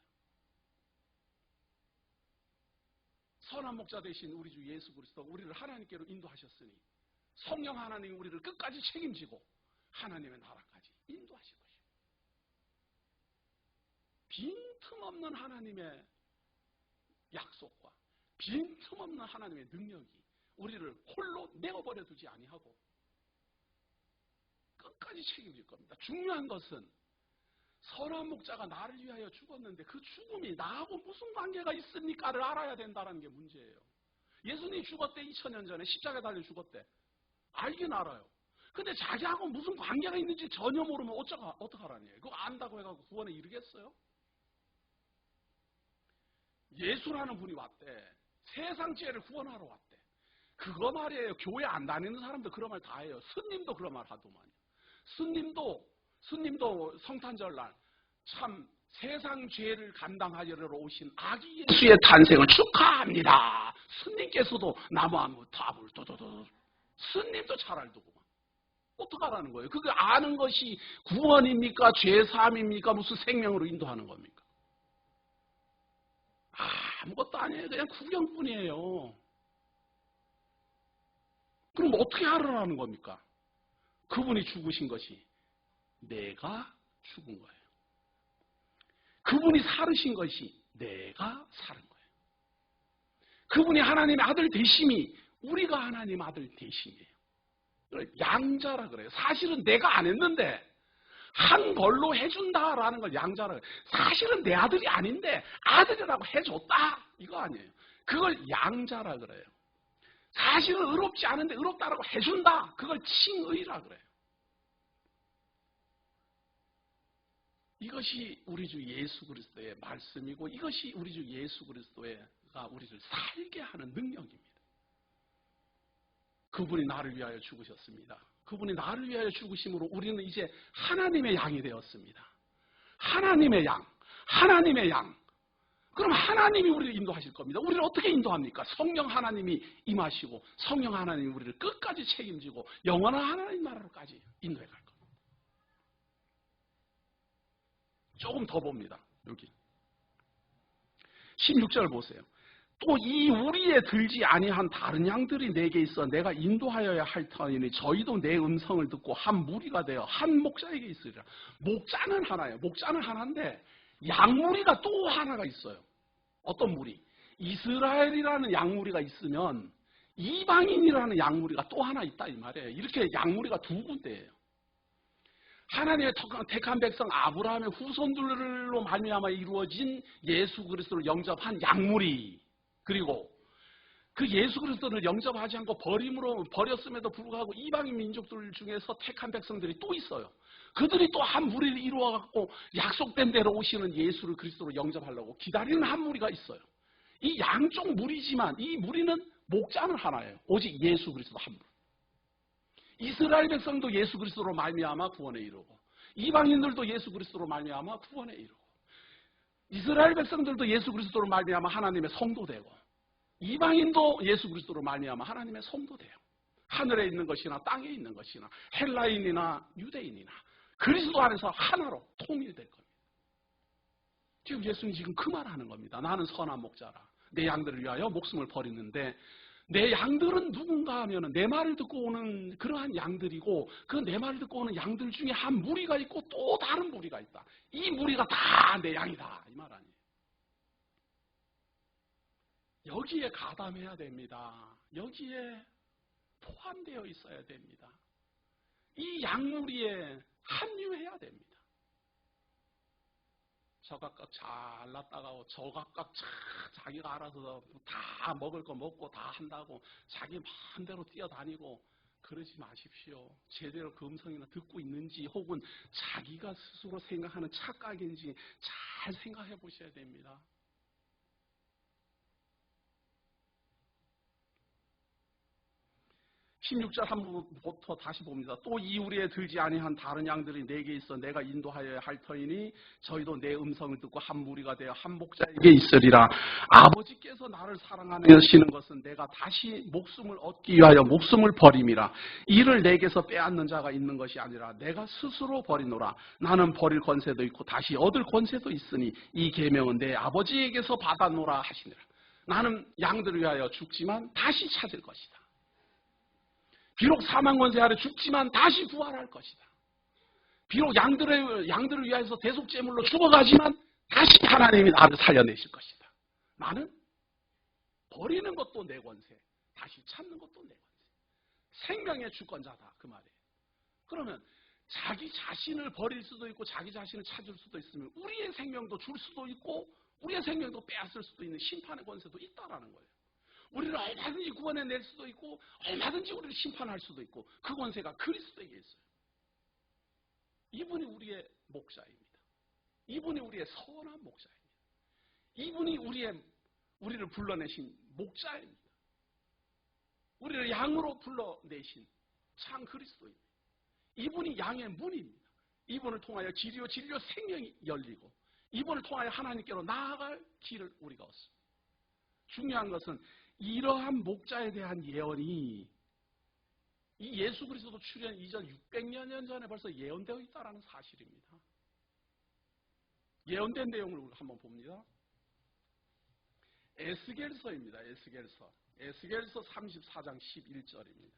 선한 목자 되신 우리 주 예수 그리스도가 우리를 하나님께로 인도하셨으니 성령 하나님이 우리를 끝까지 책임지고 하나님의 나라까지 인도하실 것입니다. 빈틈없는 하나님의 약속과 빈틈없는 하나님의 능력이 우리를 홀로 내어버려 두지 아니하고 끝까지 책임질 겁니다. 중요한 것은 선한 목자가 나를 위하여 죽었는데 그 죽음이 나하고 무슨 관계가 있습니까를 알아야 된다는 게 문제예요. 예수님이 죽었대. 2000년 전에 십자가에 달려 죽었대. 알긴 알아요. 근데 자기하고 무슨 관계가 있는지 전혀 모르면 어떡하라니. 그거 안다고 해가지고 구원에 이르겠어요? 예수라는 분이 왔대. 세상 죄를 구원하러 왔대. 그거 말이에요. 교회 안 다니는 사람도 그런 말 다 해요. 스님도 그런 말 하더만요. 스님도 성탄절날 참 세상 죄를 감당하려러 오신 아기 예수의 탄생을 축하합니다. 스님께서도 나무아무 답을 도도도 스님도 잘 알더구만. 어떡하라는 거예요? 그거 아는 것이 구원입니까? 죄사함입니까? 무슨 생명으로 인도하는 겁니까? 아무것도 아니에요. 그냥 구경뿐이에요. 그럼 어떻게 하라는 겁니까? 그분이 죽으신 것이 내가 죽은 거예요. 그분이 살으신 것이 내가 사는 거예요. 그분이 하나님의 아들 되심이 우리가 하나님 아들 되심이에요. 양자라 그래요. 사실은 내가 안 했는데 한 벌로 해준다라는 걸 양자라 그래요. 사실은 내 아들이 아닌데 아들이라고 해줬다 이거 아니에요. 그걸 양자라 그래요. 사실은 의롭지 않은데 의롭다라고 해준다 그걸 칭의라 그래요. 이것이 우리 주 예수 그리스도의 말씀이고 이것이 우리 주 예수 그리스도가 우리를 살게 하는 능력입니다. 그분이 나를 위하여 죽으셨습니다. 그분이 나를 위하여 죽으심으로 우리는 이제 하나님의 양이 되었습니다. 하나님의 양, 하나님의 양. 그럼 하나님이 우리를 인도하실 겁니다. 우리를 어떻게 인도합니까? 성령 하나님이 임하시고 성령 하나님이 우리를 끝까지 책임지고 영원한 하나님 나라로까지 인도해 갈 겁니다. 조금 더 봅니다. 여기 16절 보세요. 또 이 우리에 들지 아니한 다른 양들이 내게 있어 내가 인도하여야 할 터이니 저희도 내 음성을 듣고 한 무리가 되어 한 목자에게 있으리라. 목자는 하나예요. 목자는 하나인데 양무리가 또 하나가 있어요. 어떤 무리? 이스라엘이라는 양무리가 있으면 이방인이라는 양무리가 또 하나 있다 이 말이에요. 이렇게 양무리가 두 군데예요. 하나님의 택한 백성 아브라함의 후손들로 말미암아 이루어진 예수 그리스도를 영접한 양무리, 그리고 그 예수 그리스도를 영접하지 않고 버렸음에도 불구하고 이방인 민족들 중에서 택한 백성들이 또 있어요. 그들이 또 한 무리를 이루어갖고 약속된 대로 오시는 예수를 그리스도로 영접하려고 기다리는 한 무리가 있어요. 이 양쪽 무리지만 이 무리는 목자는 하나예요. 오직 예수 그리스도 한 무리. 이스라엘 백성도 예수 그리스도로 말미암아 구원에 이르고 이방인들도 예수 그리스도로 말미암아 구원에 이르고 이스라엘 백성들도 예수 그리스도로 말미암아 하나님의 성도 되고 이방인도 예수 그리스도로 말미암아 하나님의 성도 돼요. 하늘에 있는 것이나 땅에 있는 것이나 헬라인이나 유대인이나 그리스도 안에서 하나로 통일될 겁니다. 지금 예수님 지금 그 말하는 겁니다. 나는 선한 목자라. 내 양들을 위하여 목숨을 버리는데 내 양들은 누군가 하면 내 말을 듣고 오는 그러한 양들이고 그 내 말을 듣고 오는 양들 중에 한 무리가 있고 또 다른 무리가 있다. 이 무리가 다 내 양이다. 이 말 아니에요. 여기에 가담해야 됩니다. 여기에 포함되어 있어야 됩니다. 이 양무리에 합류해야 됩니다. 저각각 잘났다가 저각각 자기가 알아서 다 먹을 거 먹고 다 한다고 자기 마음대로 뛰어다니고 그러지 마십시오. 제대로 그 음성이나 듣고 있는지 혹은 자기가 스스로 생각하는 착각인지 잘 생각해 보셔야 됩니다. 16절 한 부분부터 다시 봅니다. 또 이 우리에 들지 아니한 다른 양들이 내게 있어 내가 인도하여야 할 터이니 저희도 내 음성을 듣고 한 무리가 되어 한 목자에게 있으리라. 아버지께서 나를 사랑하시는 것은 내가 다시 목숨을 얻기 위하여 목숨을 버림이라. 이를 내게서 빼앗는 자가 있는 것이 아니라 내가 스스로 버리노라. 나는 버릴 권세도 있고 다시 얻을 권세도 있으니 이 계명은 내 아버지에게서 받아노라 하시니라. 나는 양들을 위하여 죽지만 다시 찾을 것이다. 비록 사망 권세 아래 죽지만 다시 부활할 것이다. 비록 양들을 위해서 대속제물로 죽어가지만 다시 하나님이 나를 살려내실 것이다. 나는 버리는 것도 내 권세, 다시 찾는 것도 내 권세. 생명의 주권자다 그 말이에요. 그러면 자기 자신을 버릴 수도 있고 자기 자신을 찾을 수도 있으면 우리의 생명도 줄 수도 있고 우리의 생명도 빼앗을 수도 있는 심판의 권세도 있다라는 거예요. 우리를 얼마든지 구원해낼 수도 있고 얼마든지 우리를 심판할 수도 있고 그 권세가 그리스도에게 있어요. 이분이 우리의 목자입니다. 이분이 우리의 선한 목자입니다. 이분이 우리를 불러내신 목자입니다. 우리를 양으로 불러내신 참 그리스도입니다. 이분이 양의 문입니다. 이분을 통하여 진리요 생명이 열리고 이분을 통하여 하나님께로 나아갈 길을 우리가 얻습니다. 중요한 것은 이러한 목자에 대한 예언이 이 예수 그리스도 출현 이전 600여 년 전에 벌써 예언되어 있다는 사실입니다. 예언된 내용을 한번 봅니다. 에스겔서입니다. 에스겔서 34장 11절입니다.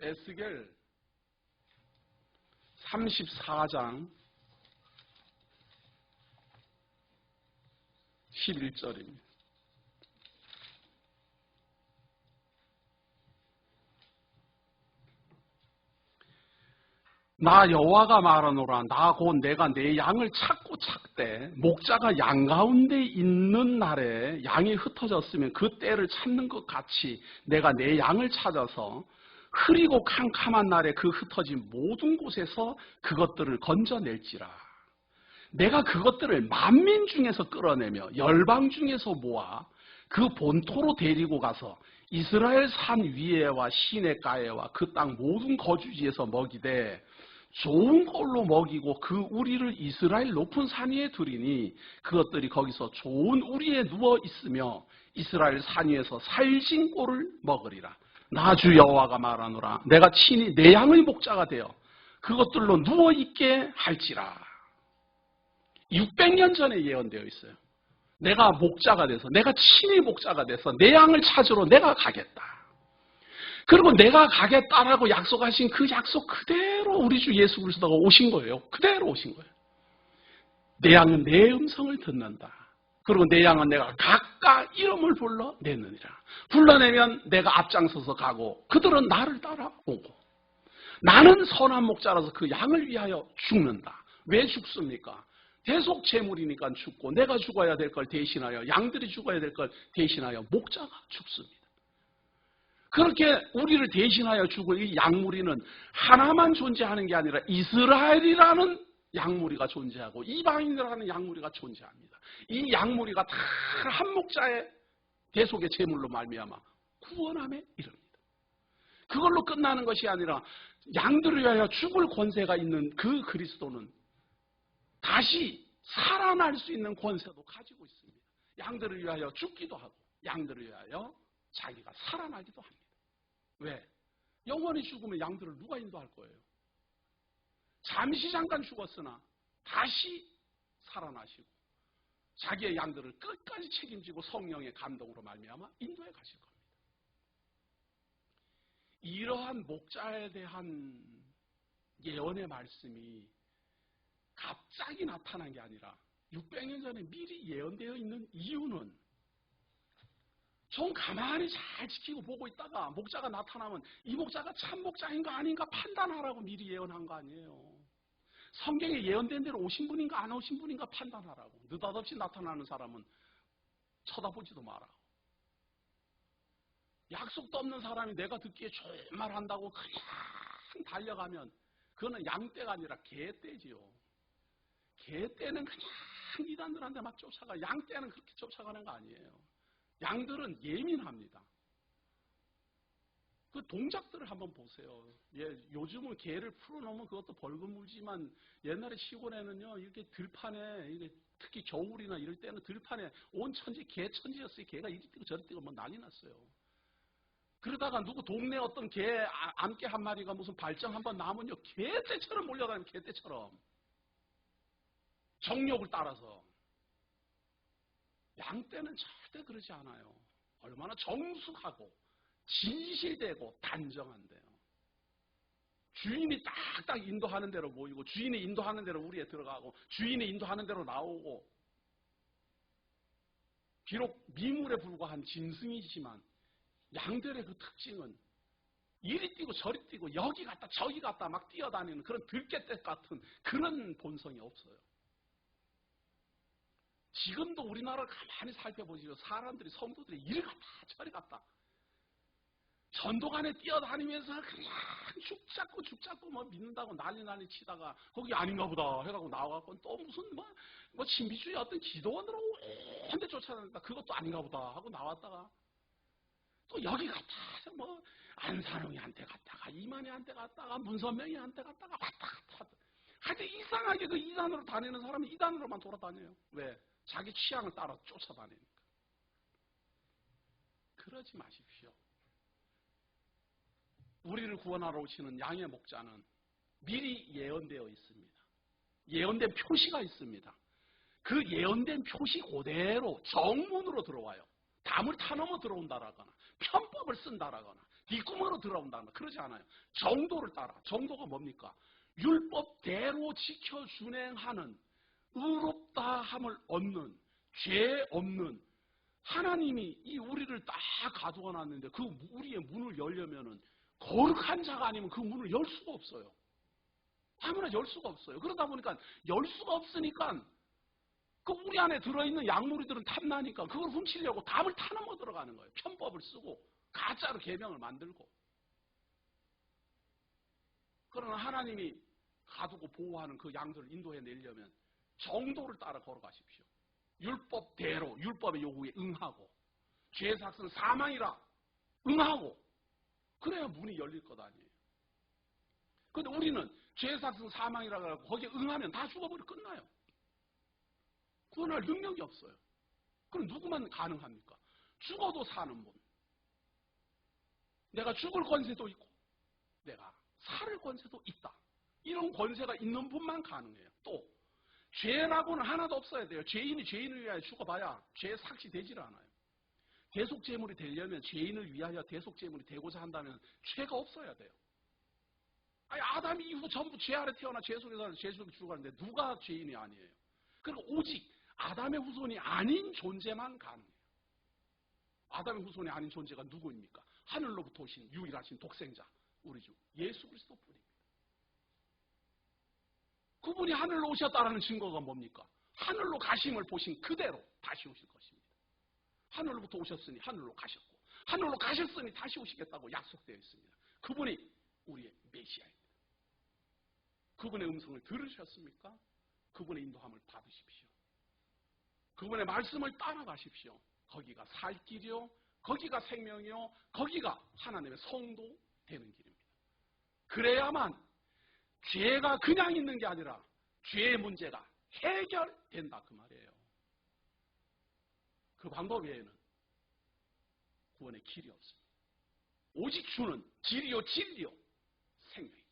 에스겔 34장 11절입니다. 나 여호와가 말하노라. 나 곧 내가 내 양을 찾고 찾되 목자가 양 가운데 있는 날에 양이 흩어졌으면 그 때를 찾는 것 같이 내가 내 양을 찾아서 흐리고 캄캄한 날에 그 흩어진 모든 곳에서 그것들을 건져낼지라. 내가 그것들을 만민 중에서 끌어내며 열방 중에서 모아 그 본토로 데리고 가서 이스라엘 산 위에와 시내가에와 그 땅 모든 거주지에서 먹이되 좋은 걸로 먹이고 그 우리를 이스라엘 높은 산 위에 두리니 그것들이 거기서 좋은 우리에 누워 있으며 이스라엘 산 위에서 살진 꼴을 먹으리라. 나 주 여호와가 말하노라. 내가 친히 내 양의 목자가 되어 그것들로 누워 있게 할지라. 600년 전에 예언되어 있어요. 내가 목자가 돼서, 내가 친히 목자가 돼서 내 양을 찾으러 내가 가겠다. 그리고 내가 가겠다라고 약속하신 그 약속 그대로 우리 주 예수 그리스도가 오신 거예요. 그대로 오신 거예요. 내 양은 내 음성을 듣는다. 그리고 내 양은 내가 각각 이름을 불러내느니라. 불러내면 내가 앞장서서 가고 그들은 나를 따라오고 나는 선한 목자라서 그 양을 위하여 죽는다. 왜 죽습니까? 대속 제물이니까 죽고 내가 죽어야 될 걸 대신하여 양들이 죽어야 될 걸 대신하여 목자가 죽습니다. 그렇게 우리를 대신하여 죽을 이 양무리는 하나만 존재하는 게 아니라 이스라엘이라는 양무리가 존재하고 이방인이라는 양무리가 존재합니다. 이 양무리가 다 한 목자의 대속의 제물로 말미암아 구원함에 이릅니다. 그걸로 끝나는 것이 아니라 양들을 위하여 죽을 권세가 있는 그 그리스도는 다시 살아날 수 있는 권세도 가지고 있습니다. 양들을 위하여 죽기도 하고 양들을 위하여 자기가 살아나기도 합니다. 왜? 영원히 죽으면 양들을 누가 인도할 거예요? 잠시 잠깐 죽었으나 다시 살아나시고 자기의 양들을 끝까지 책임지고 성령의 감동으로 말미암아 인도해 가실 겁니다. 이러한 목자에 대한 예언의 말씀이 갑자기 나타난 게 아니라 600년 전에 미리 예언되어 있는 이유는 좀 가만히 잘 지키고 보고 있다가 목자가 나타나면 이 목자가 참 목자인가 아닌가 판단하라고 미리 예언한 거 아니에요. 성경에 예언된 대로 오신 분인가 안 오신 분인가 판단하라고. 느닷없이 나타나는 사람은 쳐다보지도 마라. 약속도 없는 사람이 내가 듣기에 좋은 말 한다고 그냥 달려가면 그거는 양떼가 아니라 개떼지요. 개떼는 그냥 이단들한테 막 쫓아가. 양떼는 그렇게 쫓아가는 거 아니에요. 양들은 예민합니다. 그 동작들을 한번 보세요. 요즘은 개를 풀어놓으면 그것도 벌금 물지만 옛날에 시골에는요, 이렇게 들판에, 특히 겨울이나 이럴 때는 들판에 온 천지, 개천지였어요. 개가 이리 뛰고 저리 뛰고 뭐 난리 났어요. 그러다가 누구 동네 어떤 개, 암개 한 마리가 무슨 발정 한번 나면요, 개떼처럼 몰려다니면 개떼처럼. 정욕을 따라서. 양떼는 절대 그러지 않아요. 얼마나 정숙하고 진실되고 단정한데요. 주인이 딱딱 인도하는 대로 모이고 주인이 인도하는 대로 우리에 들어가고 주인이 인도하는 대로 나오고 비록 미물에 불과한 짐승이지만 양들의 그 특징은 이리 뛰고 저리 뛰고 여기 갔다 저기 갔다 막 뛰어다니는 그런 들깨떼 같은 그런 본성이 없어요. 지금도 우리나라를 가만히 살펴보시죠. 사람들이, 성도들이 이리 갔다 저리 갔다 전도관에 뛰어다니면서 그냥 죽잡고 뭐 믿는다고 난리 치다가 거기 아닌가 보다 해가지고 나와갖고 또 무슨 뭐 신비주의 어떤 기도원으로 온데 쫓아다닌다 그것도 아닌가 보다 하고 나왔다가 또 여기 갔다 뭐 안산홍이한테 갔다가 이만희한테 갔다가 문선명이한테 갔다가 왔다 갔다 하여튼 이상하게 그 이단으로 다니는 사람이 이단으로만 돌아다녀요. 왜? 자기 취향을 따라 쫓아다니니까. 그러지 마십시오. 우리를 구원하러 오시는 양의 목자는 미리 예언되어 있습니다. 예언된 표시가 있습니다. 그 예언된 표시 그대로 정문으로 들어와요. 담을 타넘어 들어온다라거나 편법을 쓴다라거나 뒷구멍으로 들어온다는 거 그러지 않아요. 정도를 따라. 정도가 뭡니까? 율법대로 지켜 준행하는 의롭다함을 얻는 죄 없는 하나님이 이 우리를 딱 가두어 놨는데 그 우리의 문을 열려면은 거룩한 자가 아니면 그 문을 열 수가 없어요. 아무나 열 수가 없어요. 그러다 보니까 열 수가 없으니까 그 우리 안에 들어있는 약물이들은 탐나니까 그걸 훔치려고 답을 타넘어 들어가는 거예요. 편법을 쓰고 가짜로 계명을 만들고. 그러나 하나님이 가두고 보호하는 그 양들을 인도해 내려면 정도를 따라 걸어가십시오. 율법대로 율법의 요구에 응하고 죄의 삭은 사망이라 응하고 그래야 문이 열릴 것 아니에요. 그런데 우리는 죄의 삭은 사망이라 하고 거기에 응하면 다 죽어버려 끝나요. 구원할 능력이 없어요. 그럼 누구만 가능합니까? 죽어도 사는 분. 내가 죽을 권세도 있고 내가 살 권세도 있다. 이런 권세가 있는 분만 가능해요. 또 죄라고는 하나도 없어야 돼요. 죄인이 죄인을 위하여 죽어봐야 죄 삭시되지를 않아요. 대속제물이 되려면 죄인을 위하여 대속제물이 되고자 한다면 죄가 없어야 돼요. 아니, 아담 이후 전부 죄 아래 태어나 죄 속에서 죄 속에 죽어가는데 누가 죄인이 아니에요. 그리고 오직 아담의 후손이 아닌 존재만 가능해요. 아담의 후손이 아닌 존재가 누구입니까? 하늘로부터 오신 유일하신 독생자 우리 주 예수 그리스도뿐입니다. 그분이 하늘로 오셨다라는 증거가 뭡니까? 하늘로 가심을 보신 그대로 다시 오실 것입니다. 하늘로부터 오셨으니 하늘로 가셨고 하늘로 가셨으니 다시 오시겠다고 약속되어 있습니다. 그분이 우리의 메시아입니다. 그분의 음성을 들으셨습니까? 그분의 인도함을 받으십시오. 그분의 말씀을 따라가십시오. 거기가 살 길이요, 거기가 생명이요, 거기가 하나님의 성도 되는 길입니다. 그래야만 죄가 그냥 있는 게 아니라 죄의 문제가 해결된다 그 말이에요. 그 방법 외에는 구원의 길이 없습니다. 오직 주는 길이요 진리요 생명입니다.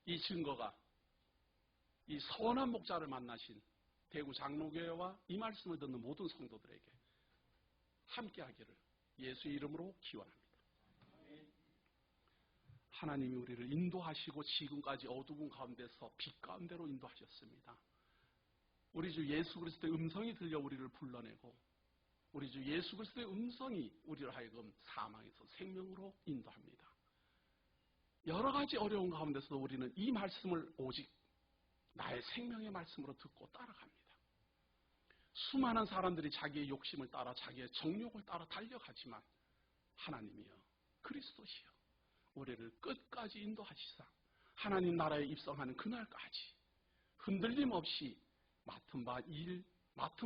이 증거가 이 선한 목자를 만나신 대구 장로교회와 이 말씀을 듣는 모든 성도들에게 함께하기를 예수의 이름으로 기원합니다. 하나님이 우리를 인도하시고 지금까지 어두운 가운데서 빛 가운데로 인도하셨습니다. 우리 주 예수 그리스도의 음성이 들려 우리를 불러내고 우리 주 예수 그리스도의 음성이 우리를 하여금 사망에서 생명으로 인도합니다. 여러 가지 어려운 가운데서도 우리는 이 말씀을 오직 나의 생명의 말씀으로 듣고 따라갑니다. 수많은 사람들이 자기의 욕심을 따라 자기의 정욕을 따라 달려가지만 하나님이여 그리스도시여 우리를 끝까지 인도하시사 하나님 나라에 입성하는 그날까지 흔들림 없이 맡은 바 일, 맡은